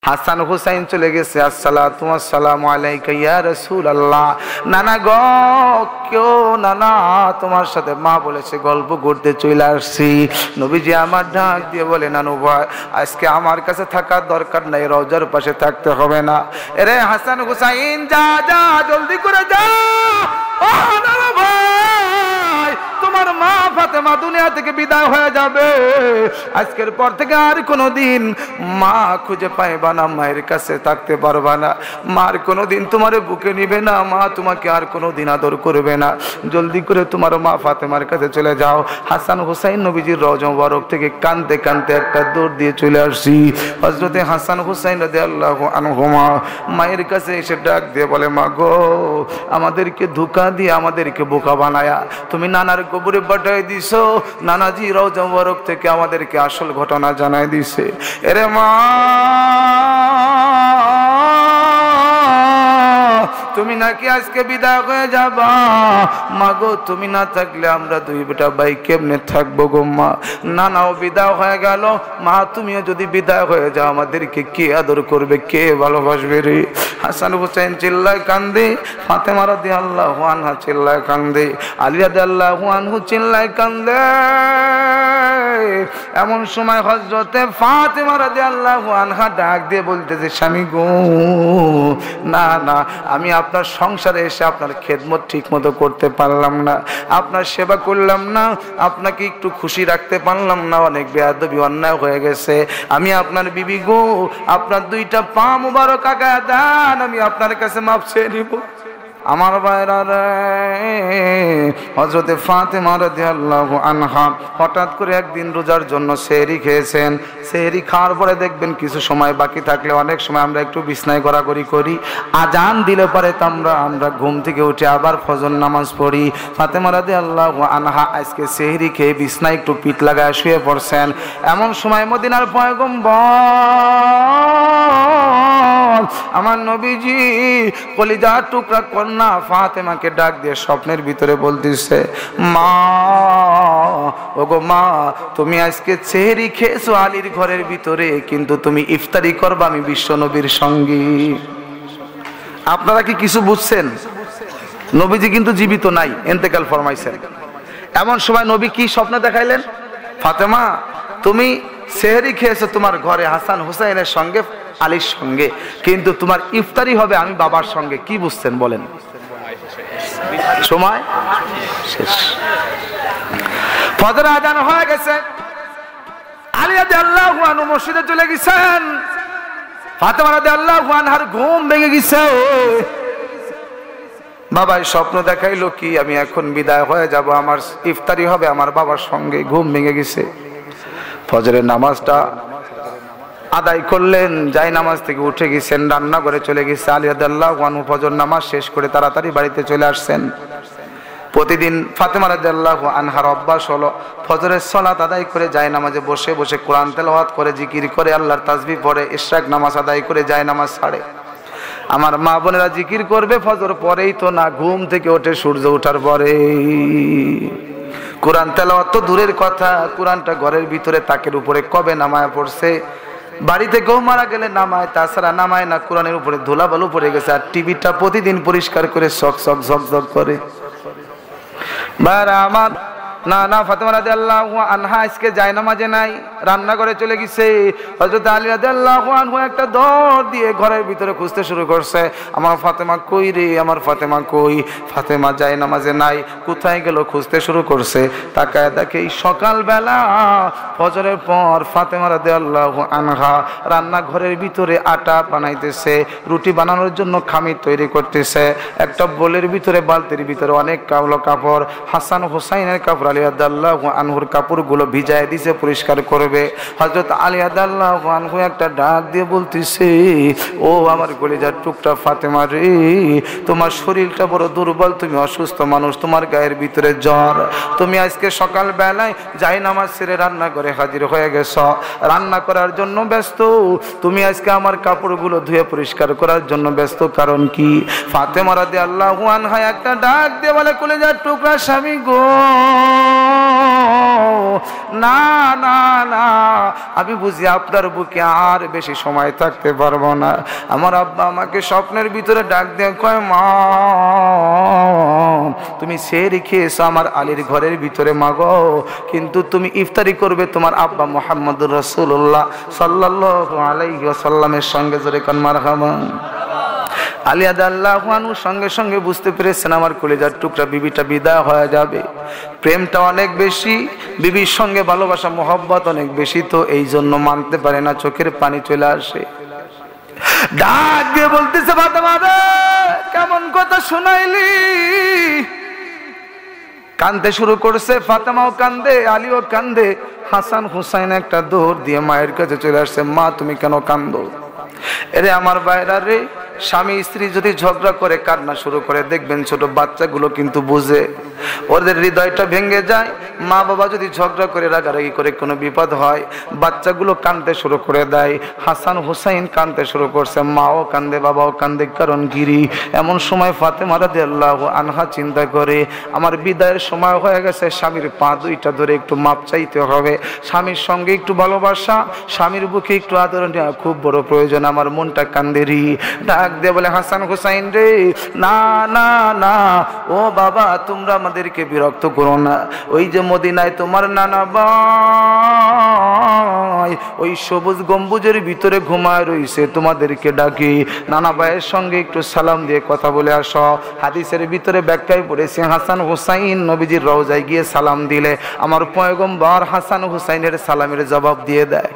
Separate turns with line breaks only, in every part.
হাসান হুসাইন চলে গেছে। আসসালাতু ওয়াসসালামু আলাইকা ইয়া রাসূলুল্লাহ। নানা গো, কেউ নানা, তোমার সাথে মা বলেছে গল্প করতে চলে আসছি। নবীজি আমার ডাক দিয়ে বলে, নানু ভাই আজকে আমার কাছে থাকার দরকার নাই, রওজার পাশে থাকতে হবে না। এরে হাসান হুসাইন, যা যা জলদি করে যা। ও নানু ভাই, তোমার মা ফাতেমা দুনিয়া থেকে বিদায় হয়ে যাবে। আজকের পর থেকে আর কোনোদিন মা খুঁজে পাইবা না, মায়ের কাছে থাকতে পারবা না, মার কোনোদিন তোমার বুকে নিবে না, মা তোমাকে আর কোনোদিন আদর করবে না। জলদি করে তোমার মা ফাতেমার কাছে চলে যাও। হাসান হুসাইন নবীজির রওজা মুবারক থেকে কাঁদতে কাঁদতে একটা দৌড় দিয়ে চলে আসছি। হযরতে হাসান হুসাইন রাদিয়াল্লাহু আনহুমা মায়ের কাছে এসে ডাক দিয়ে বলে, মা গো, আমাদেরকে ধোঁকা দিয়ে আমাদেরকে বোকা বানায়া তুমি নানার কবরে পাঠাই দিছো। নানাজি রওজা মুবারক থেকে আমাদেরকে আসল ঘটনা জানাই দিছে। এরে মা, তুমি নাকি আজকে বিদায় হয়ে যাবা? মা গো, তুমি না থাকলে আমরা দুই বেটা ভাই কেমনে থাকবো গো মা? নানাও বিদায় হয়ে গেল, মা তুমিও যদি বিদায় হয়ে যাও আমাদেরকে কে আদর করবে, কে ভালোবাসবে রে? হাসান হুসাইন চিল্লায় কান্দে, ফাতেমা রাদিয়াল্লাহু আনহা চিল্লায় কান্দে, আলী রাদিয়াল্লাহু আনহু চিল্লায় কান্দে। এমন সময় হযরতে ফাতেমা রাদিয়াল্লাহু আনহা ডাক দিয়ে বলতেছে, স্বামী গো, না না, আমি আপনার সংসারে এসে আপনার খেদমত ঠিক মতো করতে পারলাম না, আপনার সেবা করলাম না, আপনাকে একটু খুশি রাখতে পারলাম না, অনেক বেয়াদবি অন্যায় হয়ে গেছে। আমি আপনার বিবি গো, আপনার দুইটা পা মুবারক আগায় দেন, আমি আপনার কাছে মাপ চেয়ে নিব। আমার ভাইরা রে, হযরতে ফাতেমা রাদিয়াল্লাহু আনহা হঠাৎ করে একদিন রোজার জন্য সেহরি খেয়েছেন। সেহরি খাওয়ার পরে দেখবেন কিছু সময় বাকি থাকলে অনেক সময় আমরা একটু বিছনায় গড়াগড়ি করি, আজান দিলে পরে তো আমরা ঘুম থেকে উঠে আবার ফজর নামাজ পড়ি। ফাতেমা রাদিয়াল্লাহু আনহা আজকে সেহরি খেয়ে বিছনায় একটু পিঠ লাগায় শুয়ে পড়ছেন। এমন সময় মদিনার পয়গম্বর আমার নবীজি কলিজার টুকরা কন্যা ফাতেমাকে ডাক দিয়ে স্বপ্নের ভিতরে বলতেছে, মা, ওগো মা, তুমি আজকে সেহরি খেয়েছো আলীর ঘরের ভিতরে, কিন্তু তুমি ইফতারি করবা আমি বিশ্ব নবীর সঙ্গী। আপনারা কি কিছু বুঝছেন? নবীজি কিন্তু জীবিত নাই, ইন্তেকাল ফরমাইছেন। এমন সময় নবী কি স্বপ্ন দেখাইলেন? ফাতেমা, তুমি সেহরি খেয়েছো তোমার ঘরে হাসান হুসাইনের সঙ্গে, আলীর সঙ্গে, কিন্তু তোমার ইফতারি হবে আমি বাবার সঙ্গে। কি বুঝছেন বলেন? সময় শেষ, ফজর আজান হয়ে গেছে। আলী রাদিয়াল্লাহু আনহু মসজিদে চলে গেছেন। ফাতেমা রাদিয়াল্লাহু আনহার ঘুম ভেঙে গেছে। বাবা স্বপ্ন দেখাইলো কি, আমি এখন বিদায় হয়ে যাব, আমার ইফতারি হবে আমার বাবার সঙ্গে। ঘুম ভেঙে গেছে। ফজরের নামাজটা আদায় করলেন, যাই নামাজ থেকে উঠে গেছেন, রান্না করে চলে গেছে। আলী রাদিয়াল্লাহু আনহু ফজর নামাজ শেষ করে তাড়াতাড়ি বাড়িতে চলে আসছেন। প্রতিদিন ফাতেমা রাদিয়াল্লাহু আনহার অভ্যাস হলো ফজরের সালাত আদায় করে যায় নামাজে বসে বসে কোরআন তেলাওয়াত করে, জিকির করে, আল্লাহর তাসবিহ পড়ে, ইশরাক নামাজ আদায় করে যায় নামাজ ছাড়ে। আমার মা বোনেরা জিকির করবে ফজর পরেই তো না, ঘুম থেকে ওঠে সূর্য ওঠার পরে। কোরআন তেলাওয়াত তো দূরের কথা, কোরআনটা ঘরের ভিতরে তাকের উপরে কবে নামায় পড়ছে। বাড়িতে কেউ মারা গেলে নামায়, তাছাড়া নামায় না। কোরআনের উপরে ধুলাবালু পড়ে গেছে। আর টিভিটা প্রতিদিন পরিষ্কার করে সক সক ঝক ঝক করে। আমার না না, ফাতেমা রাদিয়াল্লাহু আনহা আজকে জায়নামাজে নাই, রান্না করে চলে গেছে। হযরত আলী রাদিয়াল্লাহু আনহু একটা দৌড় দিয়ে ঘরের ভিতরে খুঁজতে শুরু করছে, আমার ফাতেমা কই রে, আমার ফাতেমা কই? ফাতেমা জায়নামাজে নাই, কোথায় গেল খুঁজতে শুরু করছে। তাকায় দেখে এই সকালবেলা ফজরের পর ফাতেমা রাদিয়াল্লাহু আনহা রান্নাঘরের ভিতরে আটা বানাইতেছে, রুটি বানানোর জন্য খামির তৈরি করতেছে। একটা বোলের ভিতরে, বালতির ভিতরে অনেক কালো কাপড়, হাসান হুসাইনের কাপড়। আলী রাদিয়াল্লাহু আনহুর কাপড়গুলো ভিজায় দিছে, পরিষ্কার করবে। হযরত আলী রাদিয়াল্লাহু আনহু একটা ডাক দিয়ে বলতেছে, ও আমার কলিজার টুকরা ফাতেমা রে, তোমার শরীরটা বড় দুর্বল, তুমি অসুস্থ মানুষ, তোমার গায়ের ভিতরে জ্বর। তুমি আজকে সকাল বেলায় যাই নামাজ ছেড়ে রান্না করে হাজির হয়ে গেছ, রান্না করার জন্য ব্যস্ত। তুমি আজকে আমার কাপড়গুলো ধুয়ে পরিষ্কার করার জন্য ব্যস্ত, কারণ কি? ফাতেমা রাদিয়াল্লাহু আনহা একটা ডাক দিয়ে বলে, কলিজার টুকরা স্বামী গো, না না না, আমি বুঝি আপনার বুকে আর বেশি সময় থাকতে পারবো না। আমার আব্বা আমাকে স্বপ্নের ভিতরে ডাক দিয়ে কয়, মা তুমি সেহরি খেয়েছো আমার আলীর ঘরের ভিতরে মাগো, কিন্তু তুমি ইফতারি করবে তোমার আব্বা মুহাম্মদুর রাসূলুল্লাহ সাল্লাল্লাহু আলাইহি ওয়াসাল্লামের সঙ্গে। জোরে কোন মারহাবা। আলী রাদিয়াল্লাহু আনহু সঙ্গে সঙ্গে বুঝতে পেরেছেন আমার কলিজার টুকরা বিবিটা বিদায় হয়ে যাবে। প্রেমটা অনেক বেশি, বিবির সঙ্গে ভালোবাসা মোহব্বত অনেক বেশি, তো এই জন্য মানতে পারে না, চোখের পানি চলে আসে। ডাক দিয়ে বলতেছে, ফাতেমা রে কেমন কথা শুনাইলি। কান্দতে শুরু করছে, ফাতেমাও কান্দে, আলীও কান্দে। হাসান হুসাইন একটা দৌড় দিয়ে মায়ের কাছে চলে আসছে, মা তুমি কেন কান্দো? এরে আমার ভাইরা রে, স্বামী স্ত্রী যদি ঝগড়া করে কান্না শুরু করে, দেখবেন ছোট বাচ্চাগুলো কিন্তু বুঝে, ওদের হৃদয়টা ভেঙে যায়। মা বাবা যদি ঝগড়া করে রাগারাগি করে কোনো বিপদ হয়, বাচ্চাগুলো কাঁদতে শুরু করে দেয়। হাসান হুসাইন কাঁদতে শুরু করছে, মাও কান্দে বাবাও কান্দে, কারণ গিরি। এমন সময় ফাতেমা রাদিয়াল্লাহু আনহা চিন্তা করে, আমার বিদায়ের সময় হয়ে গেছে, স্বামীর পা দুইটা ধরে একটু মাপ চাইতে হবে, স্বামীর সঙ্গে একটু ভালোবাসা, স্বামীর বুকে একটু আদর নেওয়া খুব বড় প্রয়োজন। আমার মনটা কান্দেরি। ডাক দিয়ে বলে, হাসান হুসাইন রে, না না না, ও বাবা তোমরা আমাদেরকে বিরক্ত করো না। ওই যে মদিনায় তোমার নানা ভাই ওই সবুজ গম্বুজের ভিতরে ঘুমায় রইছে, তোমাদেরকে ডাকি, নানা ভাইয়ের সঙ্গে একটু সালাম দিয়ে কথা বলে আসো। হাদিসের ভিতরে ব্যাখ্যায় পড়েছে, হাসান হুসাইন নবীজির রওজায় গিয়ে সালাম দিলে আমার পয়গম্বর হাসান হুসাইনের সালামের জবাব দিয়ে দেয়।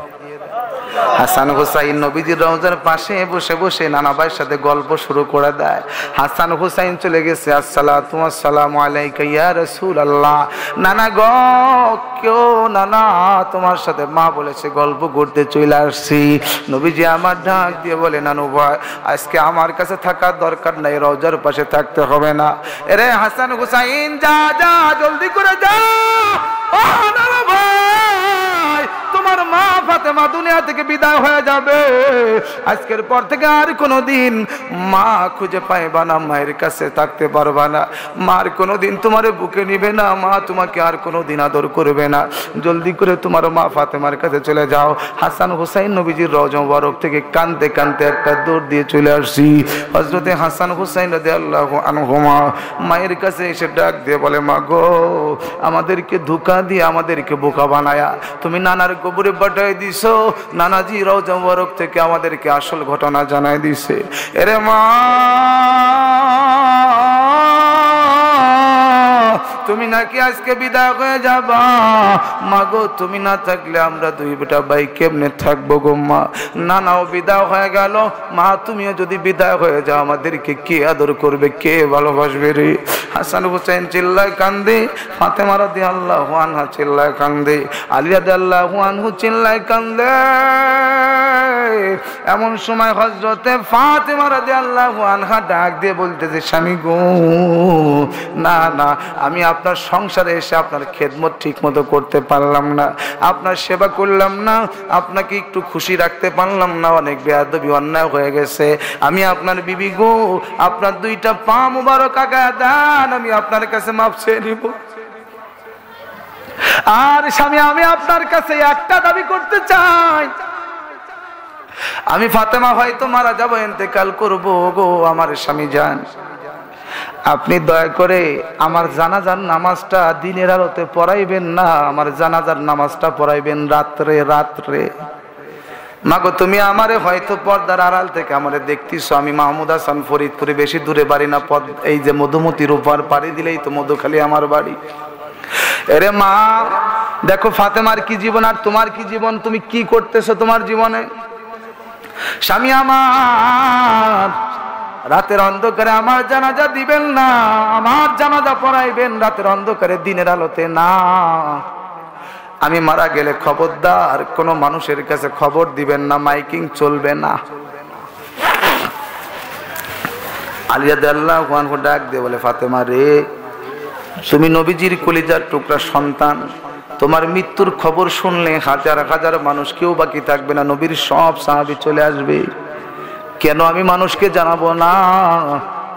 হাসান হুসাইন নবীজির রওজার পাশে বসে বসে নানা ভাইয়ের সাথে গল্প শুরু করে দেয়। হাসান হুসাইন চলে গেছে, আসসালাতু ওয়াসসালামু আলাইকা ইয়া রাসূলুল্লাহ। নানা গো, কেউ নানা তোমার সাথে মা বলেছে গল্প করতে চলে আসছি। নবীজি আমার ডাক দিয়ে বলে, নানু ভাই আজকে আমার কাছে থাকার দরকার নাই, রওজার পাশে থাকতে হবে না। এরে হাসান হুসাইন যা যা, জলদি করে যা। ও নানা ভাই, তোমার মা ফাতেমা দুনিয়া থেকে বিদায় হয়ে যাবে, আজকের পর থেকে আর কোনোদিন মা খুঁজে পাইবা না, মায়ের কাছে থাকতে পারবা না, মার কোনোদিন তোমার বুকে নিবে না, মা তোমাকে আর কোনোদিন আদর করবে না। জলদি করে তোমার মা ফাতেমার কাছে চলে যাও। হাসান হুসাইন নবীজির রওজা মুবারক থেকে কাঁদতে কাঁদতে একটা দৌড় দিয়ে চলে আসছি। হযরতে হাসান হুসাইন রাদিয়াল্লাহু আনহুমা মায়ের কাছে এসে ডাক দিয়ে বলে, মা গো, আমাদেরকে ধোঁকা দিয়ে আমাদেরকে বোকা বানায়া তুমি নানার কবরে পাঠাই দিছো। নানাজি রওজা মুবারক থেকে আমাদেরকে আসল ঘটনা জানাই দিছে। এরে মা, তুমি নাকি আজকে বিদায় হয়ে যাবা। মা গো, তুমি না থাকলে আমরা দুই বেটা ভাই কেমনে থাকবো গো মা। নানাও বিদায় হয়ে গেল, মা তুমিও যদি বিদায় হয়ে যাও আমাদেরকে কে আদর করবে, কে ভালোবাসবে রে? হাসান হুসাইন চিল্লায় কান্দে, ফাতেমা রাদিয়াল্লাহু আনহা চিল্লায় কান্দে, আলী রাদিয়াল্লাহু আনহু চিল্লায় কান্দে। এমন সময় হযরতে ফাতেমা রাদিয়াল্লাহু আনহা ডাক দিয়ে বলতেছে, স্বামী গো, না না, আমি আপনার সংসারে এসে আপনার খেদমত ঠিক মতো করতে পারলাম না, আপনার সেবা করলাম না, আপনাকে একটু খুশি রাখতে পারলাম না, অনেক বেয়াদবি অন্যায় হয়ে গেছে। আমি আপনার বিবি গো, আপনার দুইটা পা মুবারক আগায় দেন, আমি আপনার কাছে মাফ চেয়ে নিব। আর স্বামী, আমি আপনার কাছে একটা দাবি করতে চাই, আমি ফাতেমা হয়তো মারা যাবো, ইন্তেকাল করবো গো আমার স্বামী যান, আপনি দয়া করে আমার জানাজার নামাজটা দিনের আলোতে পড়াইবেন না, আমার জানাজার নামাজটা পড়াইবেন রাত্রে রাত্রে। মাগো, তুমি আমারে হয়তো পর্দার আড়াল থেকে আমারে দেখতেছো, আমি মাহমুদ হাসান, ফরিদপুরে, বেশি দূরে বাড়ি না, এই যে মধুমতির উপর পাড়ি দিলেই তো মধুখালী আমার বাড়ি। এরে মা, দেখো ফাতেমার কি জীবন আর তোমার কি জীবন, তুমি কি করতেছো তোমার জীবনে। স্বামী আমার, রাতের অন্ধকারে আমার জানাজা দিবেন না, আমার জানাজা পড়াইবেন রাতের অন্ধকারে, দিনের আলোতে না। আমি মারা গেলে খবরদার কোনো মানুষের কাছে খবর দিবেন না, মাইকিং চলবে না। আলী রাদিয়াল্লাহু আনহু ডাক দিয়ে বলে, ফাতেমা রে, তুমি নবীজির কলিজার টুকরা সন্তান, তোমার মৃত্যুর খবর শুনলে হাজার হাজার মানুষ কেউ বাকি থাকবে না, নবীর সব সাহাবী চলে আসবে। কেন আমি মানুষকে জানাবো না?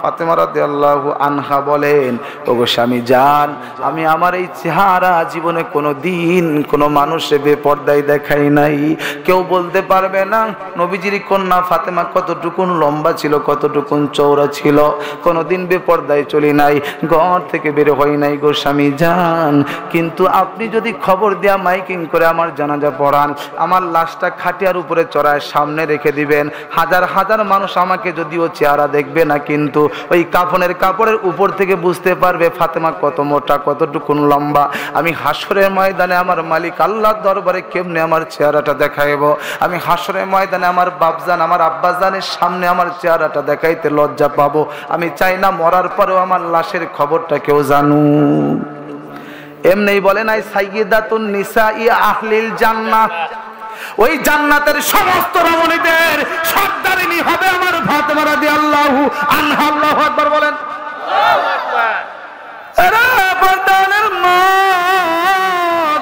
ফাতেমা রাদিয়াল্লাহু আনহা বলেন, ওগো স্বামী যান, আমি আমার এই চেহারা জীবনে কোনো দিন কোনো মানুষে বেপর্দায় দেখাই নাই। কেউ বলতে পারবে না নবীজির কন্যা ফাতেমা কতটুকুন লম্বা ছিল, কতটুকুন চওড়া ছিল। কোনোদিন বেপর্দায় চলি নাই, ঘর থেকে বের হই নাই গো স্বামী যান। কিন্তু আপনি যদি খবর দেয়া মাইকিং করে আমার জানাজা পড়ান, আমার লাশটা খাটিয়ার উপরে চড়ায় সামনে রেখে দিবেন, হাজার হাজার মানুষ আমাকে যদিও চেহারা দেখবে না, কিন্তু ওই কাফনের কাপড়ের উপর থেকে বুঝতে পারবে ফাতেমা কত মোটা, কতটুকুন লম্বা। আমি হাসরের ময়দানে আমার মালিক আল্লাহর দরবারে কেমনে আমার চেহারাটা দেখাইব? আমি হাসরের ময়দানে আমার বাপজান, আমার আব্বাজানের সামনে আমার চেহারাটা দেখাইতে লজ্জা পাবো। আমি চাই না মরার পরেও আমার লাশের খবরটা কেউ জানুক। এমনি বলে নাই সাইয়্যিদাতুন নিসাই আহলিল জান্নাত, ওই জান্নাতের সমস্ত রমণীদের সর্দারিনী হবে আমার ফাতেমা রাদিয়াল্লাহু আনহা। আল্লাহু আকবার বলেন। আল্লাহু আকবার। আরে পর্দানের মা,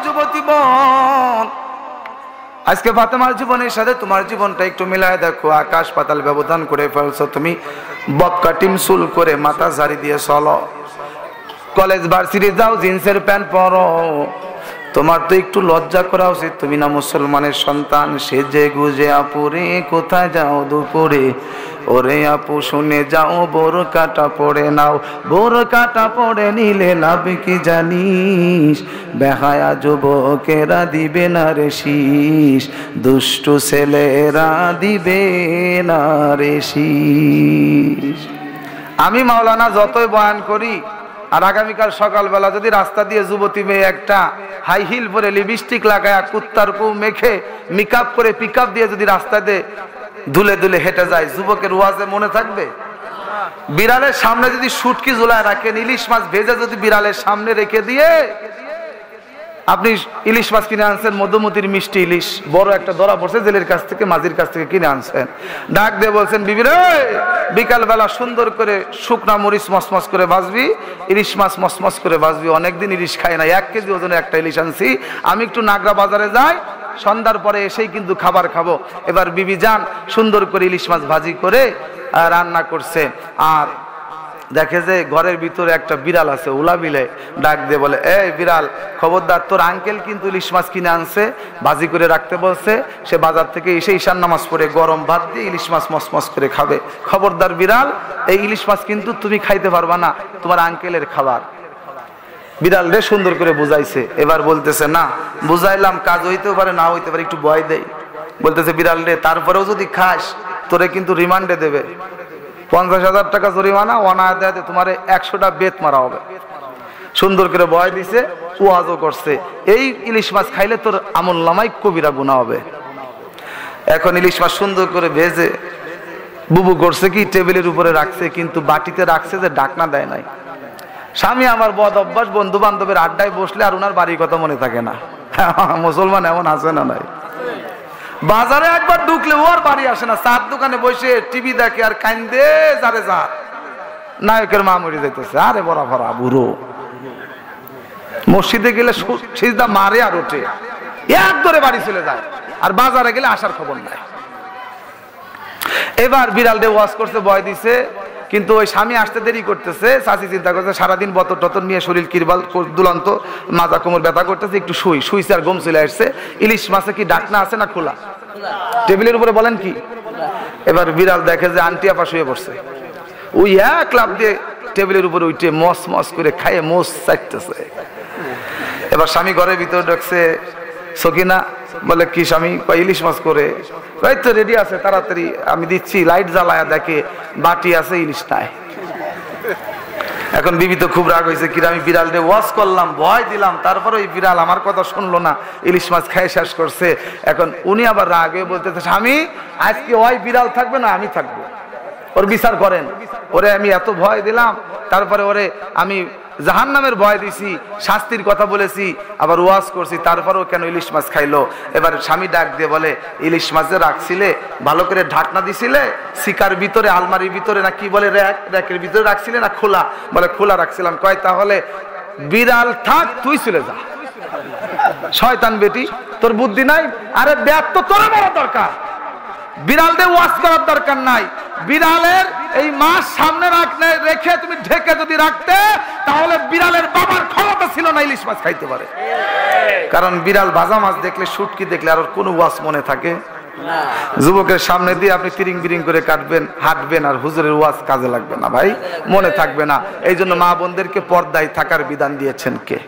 যুবতী বোন, আজকে ফাতেমার জীবনের সাথে তোমার জীবনটা একটু মিলায় দেখো। আকাশ পাতাল ব্যবধান করে ফেলছো তুমি। বক্কা টিম চুল করে মাথা ঝাড়ি দিয়ে চলো, কলেজ ভার্সিটি যাও, জিন্সের প্যান্ট পরো। তোমার তো একটু লজ্জা করা উচিত। তুমি না মুসলমানের সন্তান? সেজে গুজে আপুরে কোথায় যাও দুপুরে? ওরে আপু শুনে যাও বোরকাটা পড়ে নাও, বোরকাটা পড়ে নিলে লাভ কি জানিস? বেহায়া যুবকেরা দিবে না রে শীষ, দুষ্টু ছেলেরা দিবে না রে শীষ। আমি মাওলানা যতই বয়ান করি, আর আগামীকাল সকালবেলা যদি রাস্তা দিয়ে যুবতী মেয়ে একটা হাই হিল পরে লিপস্টিক লাগায় কুত্তার কু মেখে মেকআপ করে পিকআপ দিয়ে যদি রাস্তাতে ধুলে ধুলে হেঁটে যায়, যুবকের ওয়াজে মনে থাকবে? বিড়ালের সামনে যদি শুটকি ঝুলায় রাখেন, ইলিশ মাছ ভেজে যদি বিড়ালের সামনে রেখে দিয়ে আপনি ইলিশ মাছ কিনে আনছেন, মধুমতির মিষ্টি ইলিশ, বড় একটা ধরা পড়ছে জেলের কাছ থেকে, মাঝির কাছ থেকে কিনে আনছেন, ডাক দিয়ে বলছেন বিবি রে বিকালবেলা সুন্দর করে শুকনা মরিচ মসমস করে ভাজবি, ইলিশ মাছ মসমস করে ভাজবি, অনেকদিন ইলিশ খাই না, 1 কেজি ওজনের একটা ইলিশ আনছি, আমি একটু নাগরা বাজারে যাই, সন্ধ্যার পরে এসেই কিন্তু খাবার খাবো। এবার বিবি যান সুন্দর করে ইলিশ মাছ ভাজি করে রান্না করছে, আর দেখে যে ঘরের ভিতরে একটা বিড়াল আছে, উলা বিলে, ডাক দিয়ে বলে এই বিড়াল খবরদার, তোর আঙ্কেল কিন্তু ইলিশ মাছ কিনে আনছে, ভাজি করে রাখতে বলছে, সে বাজার থেকে এসে ঈশান নামাজ পড়ে গরম ভাত দিয়ে ইলিশ মাছ মসমস করে খাবে, খবরদার বিড়াল, এই ইলিশ মাছ কিন্তু তুমি খাইতে পারবা না, তোমার আঙ্কেলের খাবার। বিড়াল রে সুন্দর করে বুঝাইছে, এবার বলতেছে না বুঝাইলাম, কাজ হইতেও পারে না হইতে পারে, একটু ভয় দেয়। বলতেছে বিড়াল রে তারপরেও যদি খাস তোরে কিন্তু রিমান্ডে দেবে, 50,000 টাকা জরিমানা, অনায়াতে তোমার 100টা বেত মারা হবে। সুন্দর করে ভয় দিছে, ওয়াজও করছে, এই ইলিশ মাছ খাইলে তোর আমল নামায় কবিরা গুনাহ হবে। এখন ইলিশ মাছ সুন্দর করে ভেজে বুবু করছে কি টেবিলের উপরে রাখছে, কিন্তু বাটিতে রাখছে যে ঢাকনা দেয় নাই। স্বামী আমার বদ অভ্যাস, বন্ধু বান্ধবের আড্ডায় বসলে আর ওনার বাড়ির কথা মনে থাকে না। মুসলমান এমন আছে না নাই? বাজারে একবার ঢুকলে ও আর বাড়ি আসে না, চার দোকানে বসে টিভি দেখে আর কান্দে যারে যা, নায়কের মা মরে যাইতেছে, আরে বড় ভরা বুড়ো। মসজিদে গেলে সিজদা মারে আর ওঠে, এক ধরে বাড়ি চলে যায়, আর বাজারে গেলে আসার খবর নাই। এবার বিড়াল দিয়ে ওয়াজ করছে, ভয় দিছে, কিন্তু ওই স্বামী আসতে দেরি করতেছে, চাচি চিন্তা করছে সারাদিন বতর টতর নিয়ে শরীর কিরবাল দুলন্ত, মাজা কোমর ব্যথা করতেছে, একটু শুইছে আর ঘুম চলে আসছে। ইলিশ মাছে কি ঢাকনা আছে না খোলা? টেবিলের উপরে বলেন কি? এবার বিড়াল দেখে যে আন্টি আপা শুয়ে পড়ছে, ওই এক লাফ দিয়ে টেবিলের উপরে উঠে মস মস করে খাইয়ে মোস চাইতেছে। এবার স্বামী ঘরের ভিতরে ঢুকছে, সকিনা বলে কি স্বামী? ইলিশ মাছ করে, ওই তো রেডি আছে, তাড়াতাড়ি আমি দিচ্ছি। লাইট জ্বালায়া দেখে বাটি আছে, ইলিশ নাই। এখন বিবি তো খুব রাগ হয়েছে, কিরা আমি বিড়াল দিয়ে ওয়াজ করলাম, ভয় দিলাম, তারপরে ওই বিড়াল আমার কথা শুনলো না, ইলিশ মাছ খাই শেষ করছে। এখন উনি আবার রাগ হয়ে বলতেছে, স্বামী আজকে ওই বিড়াল থাকবে না আমি থাকবো, ওর বিচার করেন। ওরে আমি এত ভয় দিলাম, তারপরে ওরে আমি জাহান্নামের ভয় দিছি, শাস্তির কথা বলেছি, আবার ওয়াজ করছি, তারপরেও কেন ইলিশ মাছ খাইলো? এবার স্বামী ডাক দিয়ে বলে, ইলিশ মাছে রাখছিলে, ভালো করে ঢাকনা দিছিলে, সিকার ভিতরে, আলমারির ভিতরে, না কি বলে র্যাকের ভিতরে রাখছিলে না খোলা? বলে খোলা রাখছিলাম। কয় তাহলে বিড়াল থাক, তুই চলে যা। শয়তান বেটি, তোর বুদ্ধি নাই? আরে ব্যাপ তো তোর মারা দরকার, বিড়াল দিয়ে ওয়াজ করার দরকার নাই। বিড়ালের এই মাছ সামনে রেখে তুমি ঢেকে যদি রাখতে, তাহলে বিড়ালের বাবার ক্ষমতা ছিল না ইলিশ মাছ খাইতে পারে। কারণ বিড়াল ভাজা মাছ দেখলে, শুটকি দেখলে আর কোনো ওয়াজ মনে থাকে না। যুবকের সামনে দিয়ে আপনি তিরিং বিরিং করে কাটবেন, হাঁটবেন, আর হুজুরের ওয়াজ কাজে লাগবে না ভাই, মনে থাকবে না। এই জন্য মা বোনদেরকে পর্দায় থাকার বিধান দিয়েছেন কে?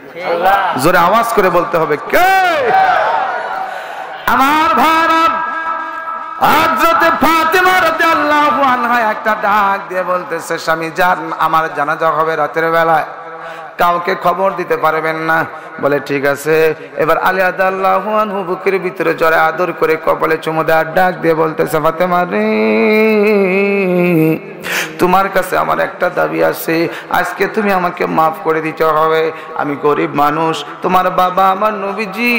জোরে আওয়াজ করে বলতে হবে কে? আমার ভাইরা, হযরত ফাতেমা রাদিয়াল্লাহু আনহা একটা ডাক দিয়ে বলতেছে, স্বামী যান, আমার জানাজা হবে রাতের বেলায়, কাউকে খবর দিতে পারবেন না। বলে ঠিক আছে। এবার আলী রাদিয়াল্লাহু আনহু বুকের ভিতরে জড়ে আদর করে কপালে চুমু দেওয়ার ডাক দিয়ে বলতেছে, ফাতেমা রে, তোমার কাছে আমার একটা দাবি আছে, আজকে তুমি আমাকে মাফ করে দিতে হবে। আমি গরিব মানুষ, তোমার বাবা আমার নবীজি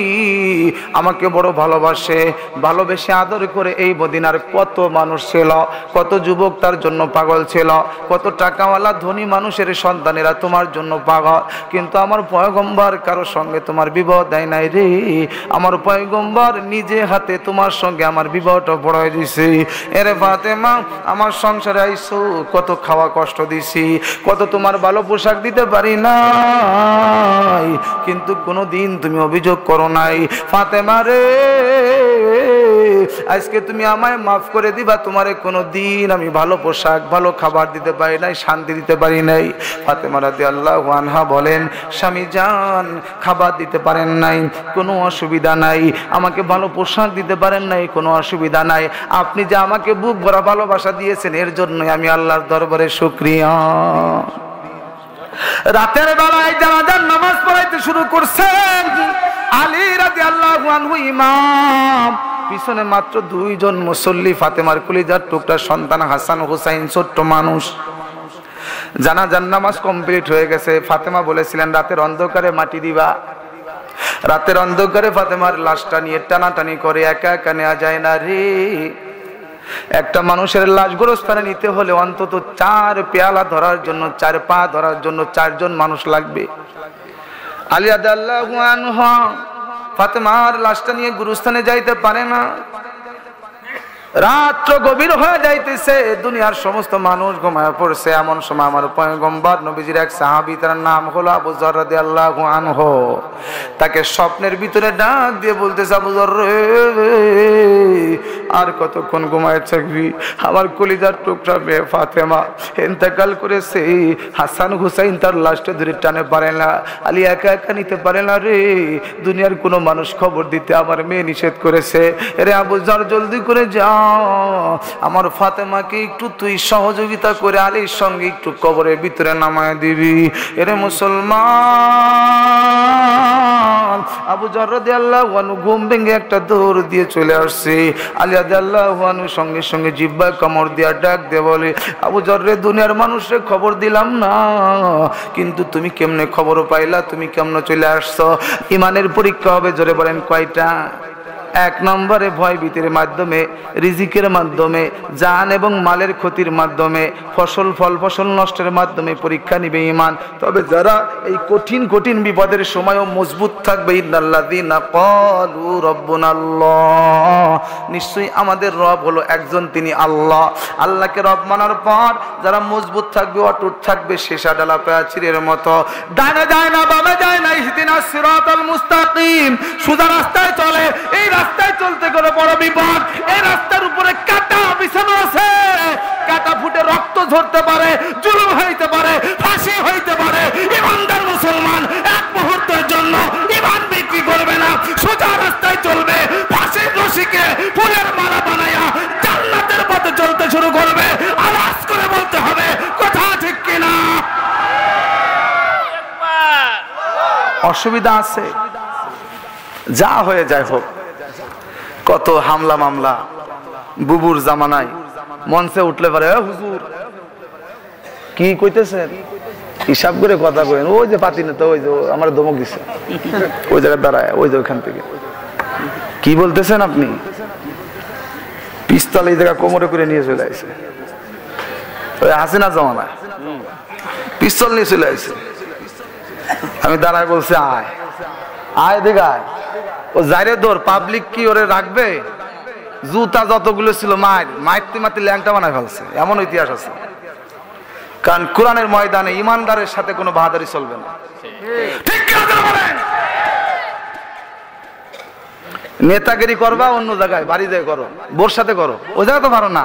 আমাকে বড় ভালোবাসে, ভালোবেসে আদর করে এই মদিনার কত মানুষ ছিল, কত যুবক তার জন্য পাগল ছিল, কত টাকাওয়ালা ধনী মানুষের সন্তানেরা তোমার জন্য পাগল, কিন্তু আমার পয়গম্বর কারো সঙ্গে তোমার বিবাহ দেয় নাই রে। আমার পয়গম্বর নিজে হাতে তোমার সঙ্গে আমার বিবাহটা পড়াই দিছে। এরে ফাতেমা, আমার সংসারে আইসো, কত খাওয়া কষ্ট দিছি, কত তোমার ভালো পোশাক দিতে পারি নাই, কিন্তু কোনোদিন তুমি অভিযোগ করো নাই। ফাতেমা রে, আজকে তুমি আমায় মাফ করে দিবা, তোমারে কোনোদিন আমি ভালো পোশাক, ভালো খাবার দিতে পারি নাই, শান্তি দিতে পারি নাই। ফাতেমা রাদিয়াল্লাহু আনহা বলেন, স্বামী জান, খাবার দিতে পারেন নাই, কোনো অসুবিধা নাই, আমাকে ভালো পোশাক দিতে পারেন নাই, কোনো অসুবিধা নাই, আপনি যে আমাকে বুক ভরা ভালোবাসা দিয়েছেন, এর জন্যই আমি আল্লাহর দরবারে শুকরিয়া। রাতের বেলায় জানাজার নামাজ পড়াইতে শুরু করছেন আলী রাদিয়াল্লাহু আনহু ইমাম, পিছনে মাত্র দুইজন মুসল্লি, ফাতেমার কলিজার টুকরা সন্তান হাসান হুসাইন, ছোট্ট মানুষ। জানাজার নামাজ কমপ্লিট হয়ে গেছে। ফাতেমা বলেছিলেন রাতের অন্ধকারে মাটি দিবা। রাতের অন্ধকারে ফাতেমার লাশটা নিয়ে টানাটানি করে একা একা নেওয়া যায় না রে। একটা মানুষের লাশ গোরস্থানে নিতে হলে অন্তত 4 পেয়ালা ধরার জন্য, 4 পা ধরার জন্য 4 জন মানুষ লাগবে। আলী রাদিয়াল্লাহু আনহু ফাতেমার লাশটা নিয়ে গুরুস্থানে যাইতে পারে না। রাত্র গভীর হয়ে যাইতেছে, দুনিয়ার সমস্ত মানুষ ঘুমায় পড়ছে। এমন সময় আমার পয়গম্বর নবীজির এক সাহাবী, তার নাম হলো আবু যর রাদিয়াল্লাহু আনহু, তাকে স্বপ্নের ভিতরে ডাক দিয়ে বলতেছে, আবু যর রে, আর কতক্ষণ ঘুমায় থাকবি? আমার কলিজার টুকরা মেয়ে ফাতেমা ইন্তেকাল করেছে, হাসান হুসাইন তার লাশটা ধরে টানে পারে না, আলী একা একা নিতে পারে না রে। দুনিয়ার কোনো মানুষ খবর দিতে আমার মেয়ে নিষেধ করেছে। রে আবু যর, জলদি করে যা, আমার ফাতেমাকে একটু তুই সহযোগিতা করে আলীর সঙ্গে একটু কবরের ভিতরে নামায় দিবি। এরে মুসলমান, আবু যর রাদিয়াল্লাহু আনহু ঘুম ভেঙে একটা দৌড় দিয়ে চলে আসছে। আলী রাদিয়াল্লাহু আনহু সঙ্গে সঙ্গে জিহ্বায় কামড় দিয়া ডাক দিয়ে বলে, আবু যর রে, দুনিয়ার মানুষের খবর দিলাম না, কিন্তু তুমি কেমনে খবর পাইলা? তুমি কেমনে চলে আসছো? ইমানের পরীক্ষা হবে, জোরে বলেন কয়টা? 1 নম্বরে ভয় ভীতির মাধ্যমে, রিজিকের মাধ্যমে, জান এবং মালের ক্ষতির মাধ্যমে, ফসল নষ্টের মাধ্যমে পরীক্ষা নিবে ঈমান। তবে যারা এই কঠিন কঠিন বিপদের সময়ও মজবুত থাকবে, ইন্নাল্লাযীনা ক্বালু রাব্বুনাল্লাহ, নিশ্চয়ই আমাদের রব হলো একজন, তিনি আল্লাহ। আল্লাহকে রব মানার পর যারা মজবুত থাকবে, অটুট থাকবে, শেষা ডালা প্রাচীরের মতো, ডানে যায় না, বামে যায় না, ইহদিনাস সিরাতাল মুস্তাকিম, সোজা রাস্তায় চলে। এই রাস্তায় চলতে গেলে বড় বিপদ। এই রাস্তার উপরে কাঁটা বিছানো আছে, কাঁটা ফুটে রক্ত ঝরতে পারে, জুলুম হইতে পারে, ফাঁসি হইতে পারে। ইমানদার মুসলমান এক মুহূর্তের জন্য ইমান বিক্রি করবে না, সোজা রাস্তায় চলবে, ফাঁসির রশিকে ফুলের মালা বানায়া জান্নাতের পথে চলতে শুরু করবে। আওয়াজ করে বলতে হবে, কথা ঠিক কিনা? অসুবিধা আছে, যা হয়ে যায় হোক। কত হামলা মামলা বুবুর জামানায় মঞ্চে উঠলে পারে, হুজুর কি কইতেছেন, হিসাব করে কথা কইেন। ওই যে পাতি নেতা, ওই যে আমার ধমক দিছে, ওই জায়গায় দাঁড়ায়, ওই যে ওইখান থেকে কি বলতেছেন আপনি? পিস্তল এই জায়গা কোমরে করে নিয়ে চলে আসে, ওই হাসিনা জামানায় পিস্তল নিয়ে চলে আসে। আমি দাঁড়ায় বলছি, আয় আয় দেখায়, ও যাইরে দৌড়, পাবলিক কি ওরে রাখবে? জুতা যতগুলো ছিল মাইরতে মারতে ল্যাংটা বানায় ফেলছে, এমন ইতিহাস আছে। কারণ কোরআনের ময়দানে ইমানদারের সাথে কোনো বাহাদুরি চলবে না। ঠিক কথা বলেন। নেতাগিরি করবা অন্য জায়গায়, বাড়ি যায় করো, বোর সাথে করো, ওই জায়গা তো পারো না,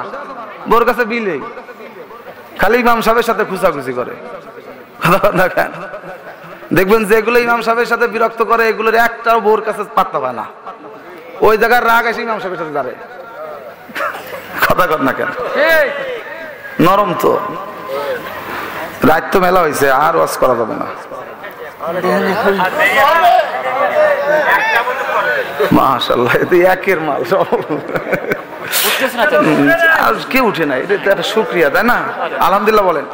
বোর কাছে বিলে খালি ইমাম সাহেবের সাথে খুচাখুচি করে। দেখবেন যেগুলো ইমাম সাহেবের সাথে বিরক্ত করে এগুলোর একটাও বোর কাছে পাত্তা পায় না, ওই জায়গার রাগ এসে ইমাম সাহেবের সাথে দাঁড়ায়। কথা কর না কেন, নরম তো। রাত তো মেলা হয়েছে, আর ওয়াজ করা যাবে না। মাশাআল্লাহ, এতে একের মাল সব। আর কেউ উঠে নাই, এটা একটা শুকরিয়া, তাই না? আলহামদুলিল্লাহ বলেন।